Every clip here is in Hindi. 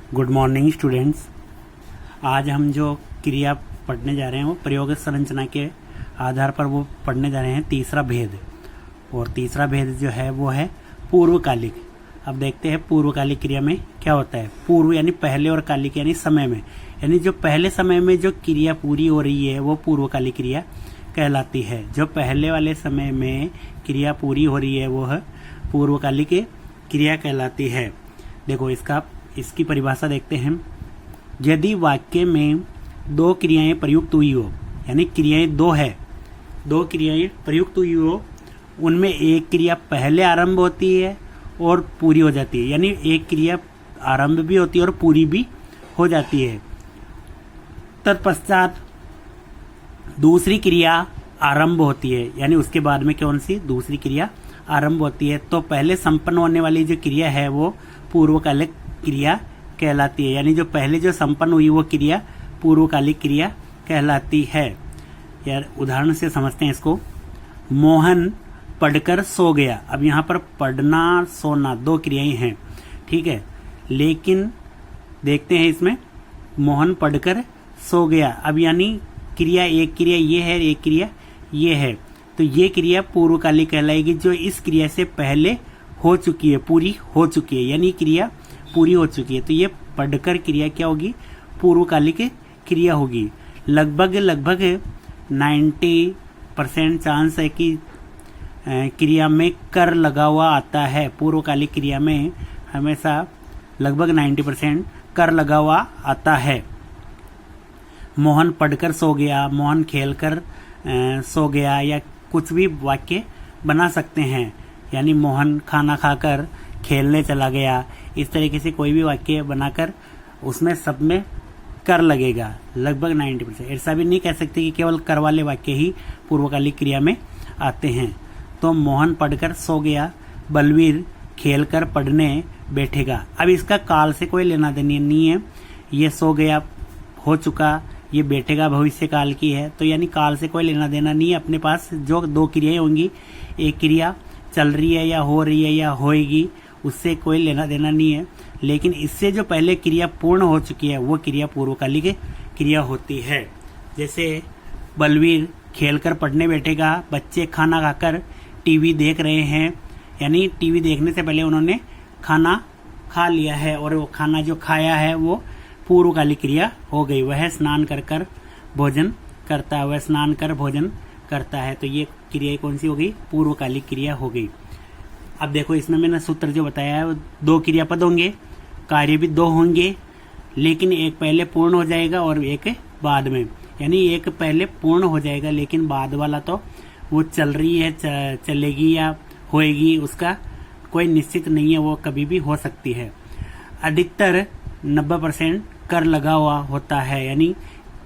Good morning students. आज हम जो क्रिया पढ़ने जा रहे हैं वो प्रयोग संरचना के आधार पर वो पढ़ने जा रहे हैं तीसरा भेद। और तीसरा भेद जो है वो है पूर्वकालिक। अब देखते हैं पूर्वकालिक क्रिया में क्या होता है। पूर्व यानी पहले और कालिक यानी समय में, यानी जो पहले समय में जो क्रिया पूरी हो रही है वो पूर्वकालिक क्रिया कहलाती है। जो पहले वाले समय में क्रिया पूरी हो रही है वो पूर्वकालिक क्रिया कहलाती है। देखो इसकी परिभाषा देखते हैं। यदि वाक्य में दो क्रियाएं प्रयुक्त हुई हो, यानी क्रियाएं दो क्रियाएं प्रयुक्त हुई हो, उनमें एक क्रिया पहले आरंभ होती है और पूरी हो जाती है, यानी एक क्रिया आरंभ भी होती है और पूरी भी हो जाती है। तत्पश्चात दूसरी क्रिया आरंभ होती है, यानी उसके बाद में कौन सी दूसरी क्रिया आरंभ होती है। तो पहले संपन्न होने वाली जो क्रिया है वो पूर्वकालिक क्रिया कहलाती है, यानी जो पहले जो संपन्न हुई वो क्रिया पूर्वकालिक क्रिया कहलाती है। यार उदाहरण से समझते हैं इसको। मोहन पढ़कर सो गया। अब यहाँ पर पढ़ना सोना दो क्रियाएं हैं, ठीक है, लेकिन देखते हैं इसमें मोहन पढ़कर सो गया। अब यानी क्रिया एक क्रिया ये है, एक क्रिया ये है, तो ये क्रिया पूर्वकालिक कहलाएगी जो इस क्रिया से पहले हो चुकी है, पूरी हो चुकी है, यानी क्रिया पूरी हो चुकी है। तो ये पढ़कर क्रिया क्या होगी, पूर्वकालिक क्रिया होगी। लगभग 90% चांस है कि क्रिया में कर लगा हुआ आता है। पूर्वकालिक क्रिया में हमेशा लगभग 90% कर लगा हुआ आता है। मोहन पढ़कर सो गया, मोहन खेलकर सो गया, या कुछ भी वाक्य बना सकते हैं, यानी मोहन खाना खाकर खेलने चला गया। इस तरीके से कोई भी वाक्य बनाकर उसमें सब में कर लगेगा, लगभग 90%। ऐसा भी नहीं कह सकते कि केवल कर वाले वाक्य ही पूर्वकालिक क्रिया में आते हैं। तो मोहन पढ़कर सो गया, बलवीर खेलकर पढ़ने बैठेगा। अब इसका काल से कोई लेना देना नहीं है। ये सो गया हो चुका, ये बैठेगा भविष्य काल की है, तो यानी काल से कोई लेना देना नहीं है। अपने पास जो दो क्रियाएं होंगी, एक क्रिया चल रही है या हो रही है या होएगी, उससे कोई लेना देना नहीं है। लेकिन इससे जो पहले क्रिया पूर्ण हो चुकी है वो क्रिया पूर्वकालिक क्रिया होती है। जैसे बलवीर खेलकर पढ़ने बैठेगा, बच्चे खाना खाकर टीवी देख रहे हैं, यानी टीवी देखने से पहले उन्होंने खाना खा लिया है, और वो खाना जो खाया है वो पूर्वकालिक क्रिया हो गई। वह स्नान कर भोजन करता है, वह स्नान कर भोजन करता है, तो ये क्रिया कौन सी हो गई, पूर्वकालिक क्रिया हो गई। अब देखो इसमें मैंने सूत्र जो बताया है, दो क्रियापद होंगे, कार्य भी दो होंगे, लेकिन एक पहले पूर्ण हो जाएगा और एक बाद में, यानी एक पहले पूर्ण हो जाएगा लेकिन बाद वाला तो वो चल रही है, चलेगी या होएगी, उसका कोई निश्चित नहीं है, वो कभी भी हो सकती है। अधिकतर 90% कर लगा हुआ होता है, यानी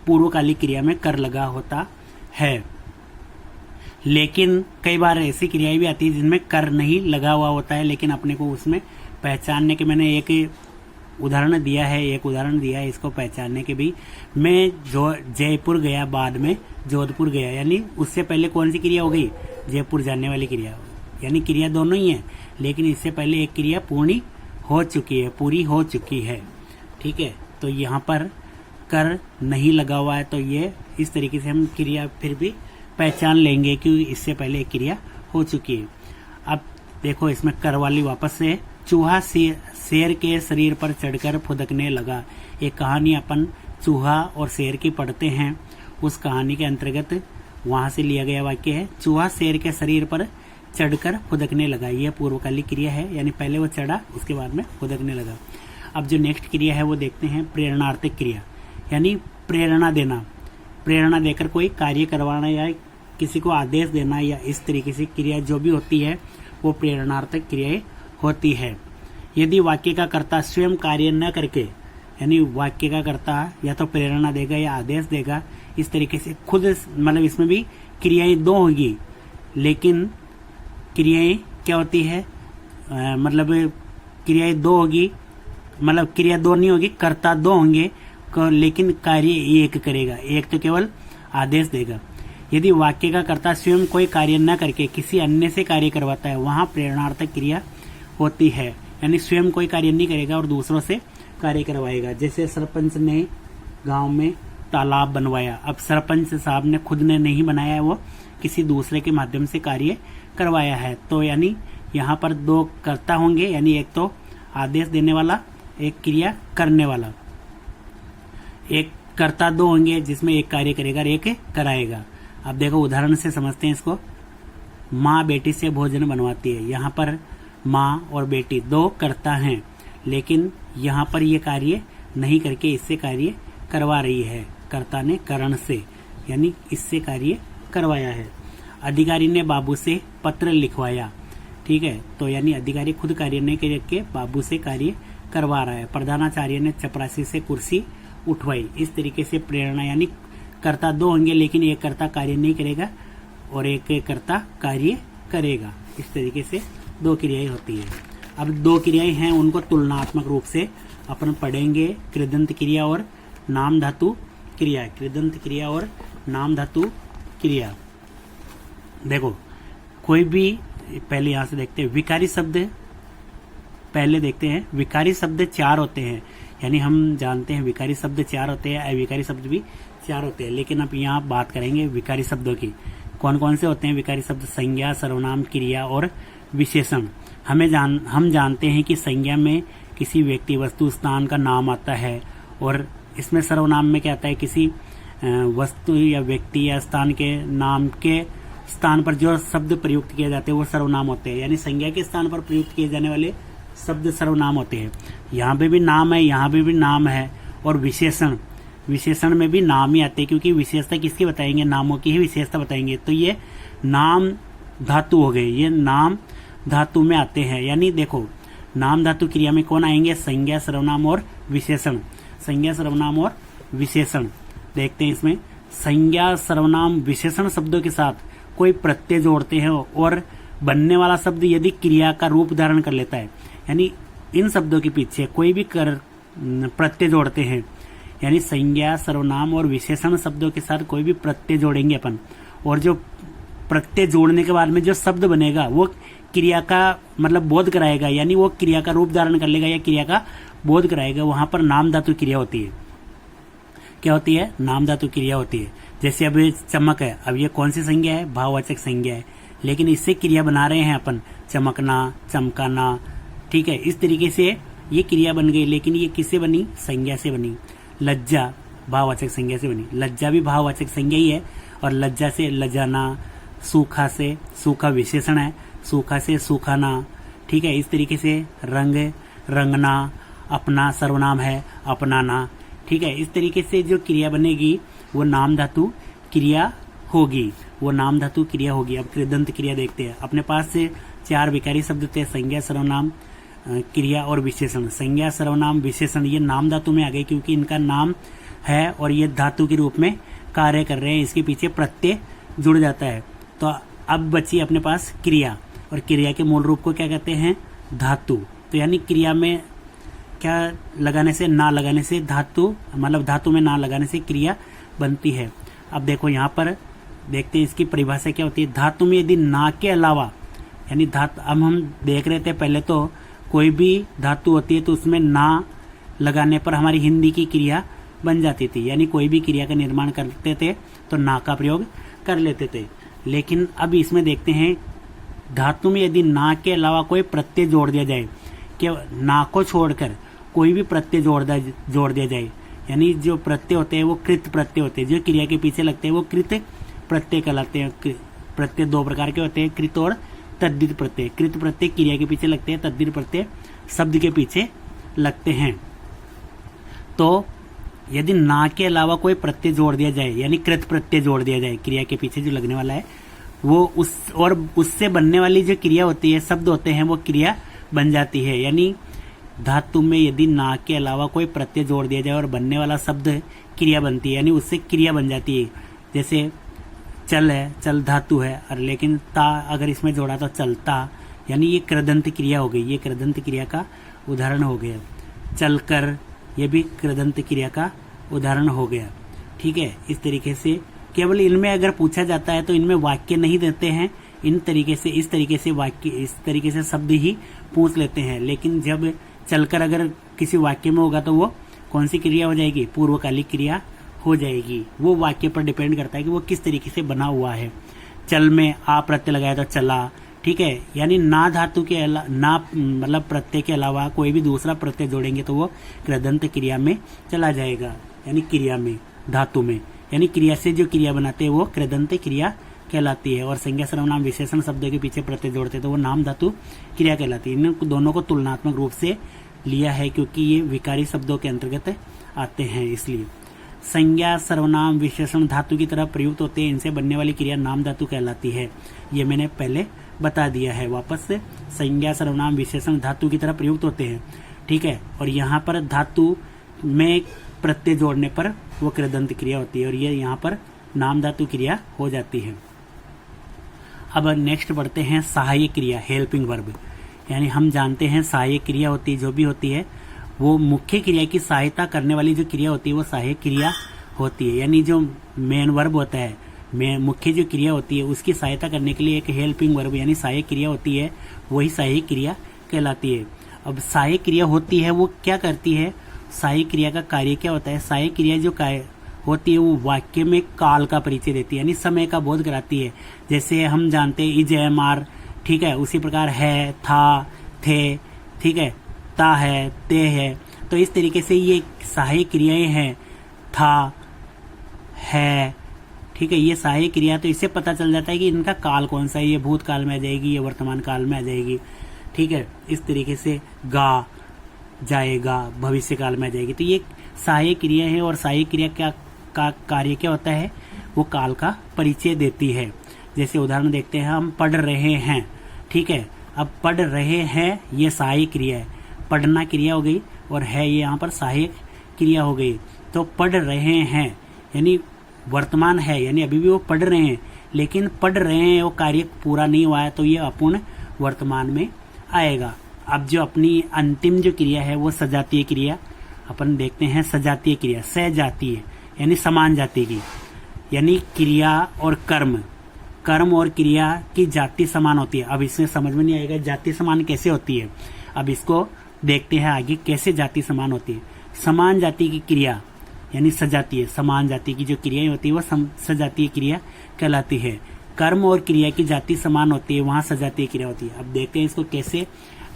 पूर्वकालिक क्रिया में कर लगा होता है। लेकिन कई बार ऐसी क्रियाएं भी आती है जिनमें कर नहीं लगा हुआ होता है, लेकिन अपने को उसमें पहचानने के, मैंने एक उदाहरण दिया है इसको पहचानने के भी। मैं जो जयपुर गया, बाद में जोधपुर गया, यानी उससे पहले कौन सी क्रिया हो गई, जयपुर जाने वाली क्रिया, यानी क्रिया दोनों ही है, लेकिन इससे पहले एक क्रिया पूरी हो चुकी है, ठीक है। तो यहाँ पर कर नहीं लगा हुआ है, तो ये इस तरीके से हम क्रिया फिर भी पहचान लेंगे कि इससे पहले एक क्रिया हो चुकी है। अब देखो इसमें कर वाली वापस से। चूहा शेर के शरीर पर चढ़कर फुदकने लगा। एक कहानी अपन चूहा और शेर की पढ़ते हैं, उस कहानी के अंतर्गत वहां से लिया गया वाक्य है। चूहा शेर के शरीर पर चढ़कर फुदकने लगा, यह पूर्वकालिक क्रिया है, यानी पहले वो चढ़ा उसके बाद में फुदकने लगा। अब जो नेक्स्ट क्रिया है वो देखते हैं प्रेरणार्थक क्रिया, यानी प्रेरणा देना, प्रेरणा देकर कोई कार्य करवाना या किसी को आदेश देना, या इस तरीके से क्रिया जो भी होती है वो प्रेरणार्थक क्रियाएं होती है। यदि वाक्य का कर्ता स्वयं कार्य न करके, यानी वाक्य का कर्ता या तो प्रेरणा देगा या आदेश देगा, इस तरीके से खुद, मतलब इसमें भी क्रियाएं दो होगी, लेकिन क्रियाएं क्या होती है, मतलब क्रियाएं दो होगी, मतलब क्रिया दो नहीं होगी, कर्ता दो होंगे, लेकिन कार्य एक करेगा, एक तो केवल आदेश देगा। यदि वाक्य का कर्ता स्वयं कोई कार्य न करके किसी अन्य से कार्य करवाता है, वहां प्रेरणार्थक क्रिया होती है, यानी स्वयं कोई कार्य नहीं करेगा और दूसरों से कार्य करवाएगा। जैसे सरपंच ने गांव में तालाब बनवाया, अब सरपंच साहब ने खुद ने नहीं बनाया है, वो किसी दूसरे के माध्यम से कार्य करवाया है। तो यानी यहाँ पर दो कर्ता होंगे, यानी एक तो आदेश देने वाला, एक क्रिया करने वाला। एक कर्ता दो होंगे जिसमें एक कार्य करेगा और एक कराएगा। अब देखो उदाहरण से समझते हैं इसको। माँ बेटी से भोजन बनवाती है। यहाँ पर माँ और बेटी दो कर्ता हैं, लेकिन यहाँ पर ये कार्य नहीं करके इससे कार्य करवा रही है। कर्ता ने करण से यानी इससे कार्य करवाया है। अधिकारी ने बाबू से पत्र लिखवाया, ठीक है, तो यानी अधिकारी खुद कार्य नहीं करके बाबू से कार्य करवा रहा है। प्रधानाचार्य ने चपरासी से कुर्सी उठवाई। इस तरीके से प्रेरणा, यानी कर्ता दो होंगे लेकिन एक कर्ता कार्य नहीं करेगा और एक कर्ता कार्य करेगा। इस तरीके से दो क्रियाएं होती है। अब दो क्रियाएं हैं, उनको तुलनात्मक रूप से अपन पढ़ेंगे। कृदंत क्रिया और नाम धातु क्रिया। कृदंत क्रिया और नाम धातु क्रिया। देखो कोई भी, पहले यहां से देखते हैं विकारी शब्द। पहले देखते हैं विकारी शब्द चार होते हैं, यानी हम जानते हैं विकारी शब्द चार होते हैं, अविकारी शब्द भी चार होते हैं। लेकिन अब यहाँ बात करेंगे विकारी शब्दों की। कौन कौन से होते हैं विकारी शब्द? संज्ञा, सर्वनाम, क्रिया और विशेषण। हम जानते हैं कि संज्ञा में किसी व्यक्ति, वस्तु, स्थान का नाम आता है, और इसमें सर्वनाम में क्या आता है? किसी वस्तु या व्यक्ति या स्थान के नाम के स्थान पर जो शब्द प्रयुक्त किए जाते हैं वो सर्वनाम होते हैं। यानी संज्ञा के स्थान पर प्रयुक्त किए जाने वाले शब्द सर्वनाम होते हैं। यहाँ पे भी नाम है, यहाँ पे भी नाम है। और विशेषण, विशेषण में भी नाम ही आते हैं, क्योंकि विशेषता किसकी बताएंगे? नामों की ही विशेषता बताएंगे। तो ये नाम धातु हो गए, ये नाम धातु में आते हैं। यानी देखो नाम धातु क्रिया में कौन आएंगे? संज्ञा, सर्वनाम और विशेषण। संज्ञा, सर्वनाम और विशेषण। देखते हैं इसमें संज्ञा, सर्वनाम, विशेषण शब्दों के साथ कोई प्रत्यय जोड़ते हैं और बनने वाला शब्द यदि क्रिया का रूप धारण कर लेता है, यानी इन शब्दों के पीछे कोई भी प्रत्यय जोड़ते हैं, यानी संज्ञा, सर्वनाम और विशेषण शब्दों के साथ कोई भी प्रत्यय जोड़ेंगे अपन, और जो प्रत्यय जोड़ने के बाद में जो शब्द बनेगा वो क्रिया का मतलब बोध कराएगा, यानी वो क्रिया का रूप धारण कर लेगा या क्रिया का बोध कराएगा। वहां पर नाम धातु क्रिया होती है। क्या होती है? नाम धातु क्रिया होती है। जैसे अब चमक है, अब ये कौन सी संज्ञा है? भाववाचक संज्ञा है, लेकिन इससे क्रिया बना रहे हैं अपन, चमकना, चमकाना, ठीक है। इस तरीके से ये क्रिया बन गई, लेकिन ये किससे बनी? संज्ञा से बनी। लज्जा भाववाचक संज्ञा से बनी। लज्जा भी भाववाचक संज्ञा ही है, और लज्जा से लजाना, सूखा से सूखा विशेषण है, सूखा से सूखाना, ठीक है। इस तरीके से रंग, रंगना, अपना सर्वनाम है, अपनाना, ठीक है। इस तरीके से जो क्रिया बनेगी वो नाम धातु क्रिया होगी, वो नाम धातु क्रिया होगी। अब कृदंत क्रिया देखते हैं। अपने पास से चार विकारी शब्द थे, संज्ञा, सर्वनाम, क्रिया और विशेषण। संज्ञा, सर्वनाम, विशेषण ये नाम धातु में आ गए, क्योंकि इनका नाम है और ये धातु के रूप में कार्य कर रहे हैं, इसके पीछे प्रत्यय जुड़ जाता है। तो अब बची अपने पास क्रिया, और क्रिया के मूल रूप को क्या कहते हैं? धातु। तो यानी क्रिया में क्या लगाने से? ना लगाने से धातु, मतलब धातु में ना लगाने से क्रिया बनती है। अब देखो यहाँ पर देखते हैं इसकी परिभाषा क्या होती है। धातु में यदि ना के अलावा, यानी धातु, अब हम देख रहे थे पहले तो कोई भी धातु होती है तो उसमें ना लगाने पर हमारी हिंदी की क्रिया बन जाती थी, यानी कोई भी क्रिया का निर्माण करते थे तो ना का प्रयोग कर लेते थे। लेकिन अब इसमें देखते हैं धातु में यदि ना के अलावा कोई प्रत्यय जोड़ दिया जाए, कि ना को छोड़कर कोई भी प्रत्यय जोड़ दिया जाए, यानी जो प्रत्यय होते हैं वो कृत प्रत्यय होते हैं, जो क्रिया के पीछे लगते हैं वो कृत प्रत्यय कहलाते हैं। प्रत्यय दो प्रकार के होते हैं, कृत और तद्धित प्रत्यय। कृत प्रत्यय क्रिया के पीछे लगते हैं, तद्धित प्रत्यय शब्द के पीछे लगते हैं। तो यदि ना के अलावा कोई प्रत्यय जोड़ दिया जाए, यानी कृत प्रत्यय जोड़ दिया जाए, क्रिया के पीछे जो लगने वाला है वो उससे बनने वाली जो क्रिया होती है, शब्द होते हैं, वो क्रिया बन जाती है। यानी धातु में यदि ना के अलावा कोई प्रत्यय जोड़ दिया जाए और बनने वाला शब्द क्रिया बनती है, यानी उससे क्रिया बन जाती है। जैसे चल है, चल धातु है, और लेकिन ता अगर इसमें जोड़ा तो चलता, यानी ये कृदंत क्रिया हो गई। ये कृदंत क्रिया का उदाहरण हो गया। चलकर, ये भी कृदंत क्रिया का उदाहरण हो गया, ठीक है। इस तरीके से केवल इनमें अगर पूछा जाता है तो इनमें वाक्य नहीं देते हैं, इस तरीके से वाक्य, इस तरीके से शब्द ही पूछ लेते हैं, लेकिन जब चलकर अगर किसी वाक्य में होगा तो वो कौन सी क्रिया हो जाएगी? पूर्वकालिक क्रिया हो जाएगी। वो वाक्य पर डिपेंड करता है कि वो किस तरीके से बना हुआ है। चल में आ प्रत्यय लगाया तो चला, ठीक है, यानी ना धातु के ना मतलब प्रत्यय के अलावा कोई भी दूसरा प्रत्यय जोड़ेंगे तो वो कृदंत क्रिया में चला जाएगा, यानी क्रिया में, धातु में, यानी क्रिया से जो क्रिया बनाते हैं वो कृदंत क्रिया कहलाती है। और संज्ञा सर्वनाम विशेषण शब्दों के पीछे प्रत्यय जोड़ते तो वो नाम धातु क्रिया कहलाती है। इन दोनों को तुलनात्मक रूप से लिया है क्योंकि ये विकारी शब्दों के अंतर्गत आते हैं, इसलिए संज्ञा सर्वनाम विशेषण धातु की तरह प्रयुक्त होते हैं, इनसे बनने वाली क्रिया नाम धातु कहलाती है। ये मैंने पहले बता दिया है। वापस से संज्ञा सर्वनाम विशेषण धातु की तरह प्रयुक्त होते हैं, ठीक है, और यहाँ पर धातु में प्रत्यय जोड़ने पर वो कृदंत क्रिया होती है और ये यहाँ पर नाम धातु क्रिया हो जाती है। अब नेक्स्ट बढ़ते हैं सहायक क्रिया, हेल्पिंग वर्ब, यानी हम जानते हैं सहायक क्रिया होती है, जो भी होती है वो मुख्य क्रिया की सहायता करने वाली जो क्रिया होती है वो सहायक क्रिया होती है। यानी जो मेन वर्ब होता है, मुख्य जो क्रिया होती है उसकी सहायता करने के लिए एक हेल्पिंग वर्ब यानी सहायक क्रिया होती है, वही सहायक क्रिया कहलाती है। अब सहायक क्रिया होती है वो क्या करती है? सहायक क्रिया का कार्य क्या होता है? सहायक क्रिया जो कार्य होती है वो वाक्य में काल का परिचय देती है, यानी समय का बोध कराती है। जैसे हम जानते हैं इज एम आर, ठीक है, उसी प्रकार है, था, थे, ठीक है, ता है, ते है, तो इस तरीके से ये सहायक क्रियाएं हैं, था, है, ठीक है, ये सहायक क्रिया। तो इससे पता चल जाता है कि इनका काल कौन सा है, ये भूतकाल में आ जाएगी, ये वर्तमान काल में आ जाएगी, ठीक है, इस तरीके से गा जाएगा भविष्य काल में आ जाएगी। तो ये सहायक क्रिया है और सहायक क्रिया का कार्य क्या होता है? वो काल का परिचय देती है। जैसे उदाहरण देखते हैं, हम पढ़ रहे हैं, ठीक है, अब पढ़ रहे हैं ये सहायक क्रिया है, पढ़ना क्रिया हो गई और है ये यहाँ पर सहायक क्रिया हो गई। तो पढ़ रहे हैं यानी वर्तमान है, यानी अभी भी वो पढ़ रहे हैं, लेकिन पढ़ रहे हैं वो कार्य पूरा नहीं हुआ है तो ये अपूर्ण वर्तमान में आएगा। अब जो अपनी अंतिम जो क्रिया है वो सजातीय क्रिया अपन देखते हैं। सजातीय क्रिया सजातीय यानी समान जाति की, यानी क्रिया और कर्म और क्रिया की जाति समान होती है। अब इसमें समझ में नहीं आएगा जाति समान कैसे होती है, अब इसको देखते हैं आगे कैसे जाति समान होती है। समान जाति की क्रिया यानी सजातीय, समान जाति की जो क्रियाएं होती है वो सजातीय क्रिया कहलाती है। कर्म और क्रिया की जाति समान होती है, वहाँ सजातीय क्रिया होती है। अब देखते हैं इसको कैसे,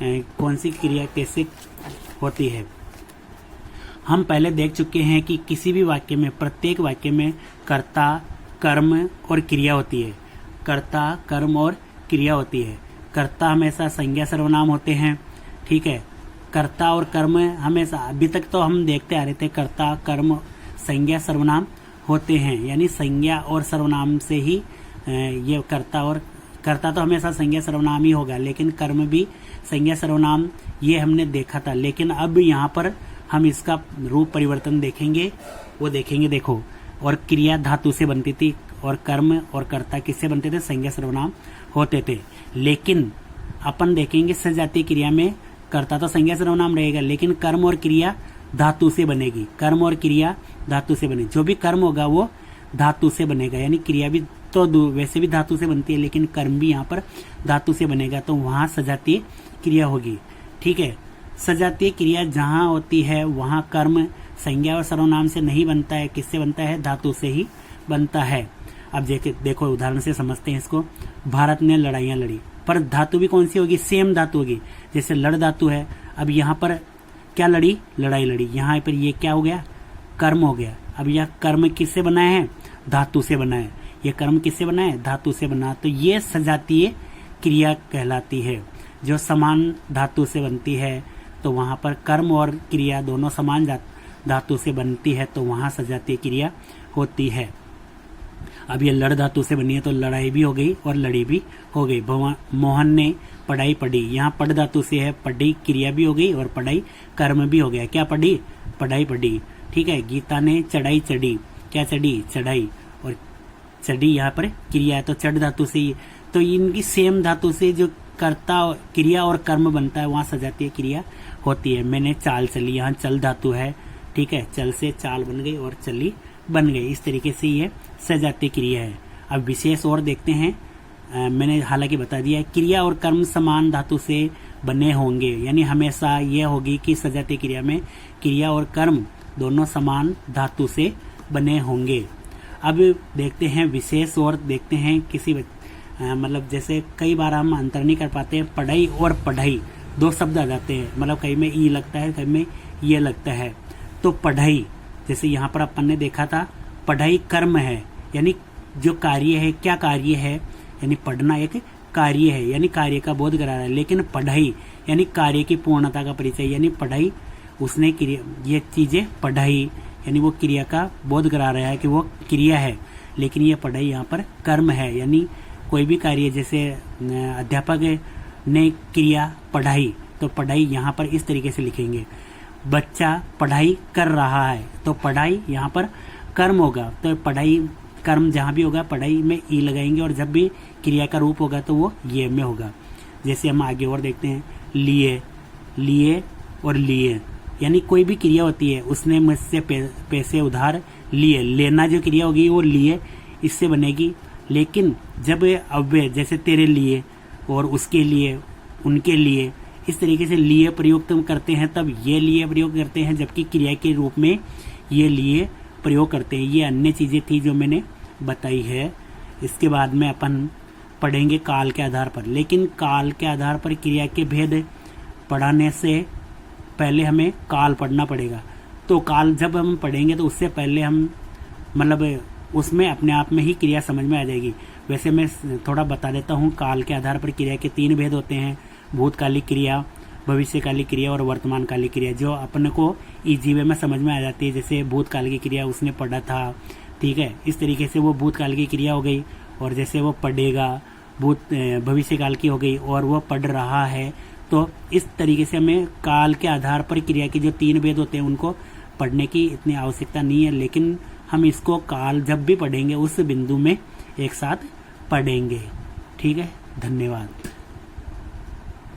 कौन सी क्रिया कैसे होती है। हम पहले देख चुके हैं कि किसी भी वाक्य में, प्रत्येक वाक्य में कर्ता, कर्म और क्रिया होती है। कर्ता, कर्म और क्रिया होती है। कर्ता हमेशा संज्ञा सर्वनाम होते हैं, ठीक है, कर्ता और कर्म हमेशा, अभी तक तो हम देखते आ रहे थे कर्ता, कर्म, संज्ञा सर्वनाम होते हैं, यानी संज्ञा और सर्वनाम से ही ये कर्ता तो हमेशा संज्ञा सर्वनाम ही होगा, लेकिन कर्म भी संज्ञा सर्वनाम, ये हमने देखा था। लेकिन अब यहाँ पर हम इसका रूप परिवर्तन देखेंगे, वो देखेंगे, देखो, और क्रिया धातु से बनती थी और कर्म और कर्ता किससे बनते थे? संज्ञा सर्वनाम होते थे। लेकिन अपन देखेंगे सजातीय क्रिया में कर्ता तो संज्ञा सर्वनाम रहेगा, लेकिन कर्म और क्रिया धातु से बनेगी। कर्म और क्रिया धातु से बनेगी, जो भी कर्म होगा वो धातु से बनेगा, यानी क्रिया भी तो वैसे भी धातु से बनती है, लेकिन कर्म भी यहाँ पर धातु से बनेगा, तो वहाँ सजातीय क्रिया होगी, ठीक है। सजातीय क्रिया जहाँ होती है वहाँ कर्म संज्ञा और सर्वनाम से नहीं बनता है, किससे बनता है? धातु से ही बनता है। अब देखो उदाहरण से समझते हैं इसको। भारत ने लड़ाइयाँ लड़ी, पर धातु भी कौन सी होगी? सेम धातु होगी। जैसे लड़ धातु है, अब यहाँ पर क्या लड़ी? लड़ाई लड़ी। यहाँ पर ये क्या हो गया? कर्म हो गया। अब यह कर्म किससे बना है? धातु से बना है। ये कर्म किससे बना है? धातु से बना। तो ये सजातीय क्रिया कहलाती है, जो समान धातु से बनती है। तो वहाँ पर कर्म और क्रिया दोनों समान धातु से बनती है, तो वहाँ सजातीय क्रिया होती है। अब ये लड़ धातु से बनी है तो लड़ाई भी हो गई और लड़ी भी हो गई। मोहन ने पढ़ाई पढ़ी, यहाँ पढ़ धातु से है, पढ़ी क्रिया भी हो गई और पढ़ाई कर्म भी हो गया। क्या पढ़ी? पढ़ाई पढ़ी, ठीक है। गीता ने चढ़ाई चढ़ी, क्या चढ़ी? चढ़ाई, और चढ़ी यहाँ पर क्रिया है तो चढ़ धातु से ही। तो इनकी सेम धातु से जो कर्ता क्रिया और कर्म बनता है वहाँ सजातीय क्रिया होती है। मैंने चाल चली, यहाँ चल धातु है, ठीक है, चल से चाल बन गई और चली बन गई। इस तरीके से ये सजातीय क्रिया है। अब विशेष और देखते हैं। मैंने हालांकि बता दिया है, क्रिया और कर्म समान धातु से बने होंगे, यानी हमेशा यह होगी कि सजातीय क्रिया में क्रिया और कर्म दोनों समान धातु से बने होंगे। अब देखते हैं विशेष और देखते हैं किसी मतलब जैसे कई बार हम अंतर नहीं कर पाते, पढ़ाई और पढ़ाई दो शब्द आ जाते हैं, मतलब कहीं में ई लगता है, कहीं में ये लगता है। तो पढ़ाई जैसे यहाँ पर अपन ने देखा था, पढ़ाई कर्म है, यानी जो कार्य है, क्या कार्य है, यानी पढ़ना एक कार्य है, यानी कार्य का बोध करा रहा है। लेकिन पढ़ाई यानी कार्य की पूर्णता का परिचय, यानी पढ़ाई उसने क्रिया, ये चीजें पढ़ाई यानी वो क्रिया का बोध करा रहा है कि वो क्रिया है, लेकिन ये पढ़ाई यहाँ पर कर्म है, यानी कोई भी कार्य जैसे अध्यापक ने क्रिया पढ़ाई, तो पढ़ाई यहाँ पर इस तरीके से लिखेंगे। बच्चा पढ़ाई कर रहा है, तो पढ़ाई यहाँ पर कर्म होगा, तो पढ़ाई कर्म जहाँ भी होगा पढ़ाई में ई लगाएंगे, और जब भी क्रिया का रूप होगा तो वो ये में होगा। जैसे हम आगे और देखते हैं, लिए, लिए और लिए, यानी कोई भी क्रिया होती है, उसने मुझसे पैसे उधार लिए, लेना जो क्रिया होगी वो लिए इससे बनेगी। लेकिन जब अव्यय जैसे तेरे लिए और उसके लिए, उनके लिए, इस तरीके से लिए प्रयोग तुम करते हैं, तब ये लिए प्रयोग करते हैं, जबकि क्रिया के रूप में ये लिए प्रयोग करते हैं। ये अन्य चीज़ें थी जो मैंने बताई है। इसके बाद में अपन पढ़ेंगे काल के आधार पर, लेकिन काल के आधार पर क्रिया के भेद पढ़ाने से पहले हमें काल पढ़ना पड़ेगा। तो काल जब हम पढ़ेंगे तो उससे पहले हम मतलब उसमें अपने आप में ही क्रिया समझ में आ जाएगी। वैसे मैं थोड़ा बता देता हूँ, काल के आधार पर क्रिया के 3 भेद होते हैं, भूतकालिक क्रिया, भविष्यकालिक क्रिया और वर्तमानकालिक क्रिया, जो अपने को इजी वे में समझ में आ जाती है। जैसे भूतकाल की क्रिया उसने पढ़ा था, ठीक है, इस तरीके से वो भूतकाल की क्रिया हो गई। और जैसे वो पढ़ेगा, भविष्यकाल की हो गई, और वो पढ़ रहा है। तो इस तरीके से हमें काल के आधार पर क्रिया के जो 3 भेद होते हैं उनको पढ़ने की इतनी आवश्यकता नहीं है, लेकिन हम इसको काल जब भी पढ़ेंगे उस बिंदु में एक साथ पढ़ेंगे। ठीक है, धन्यवाद।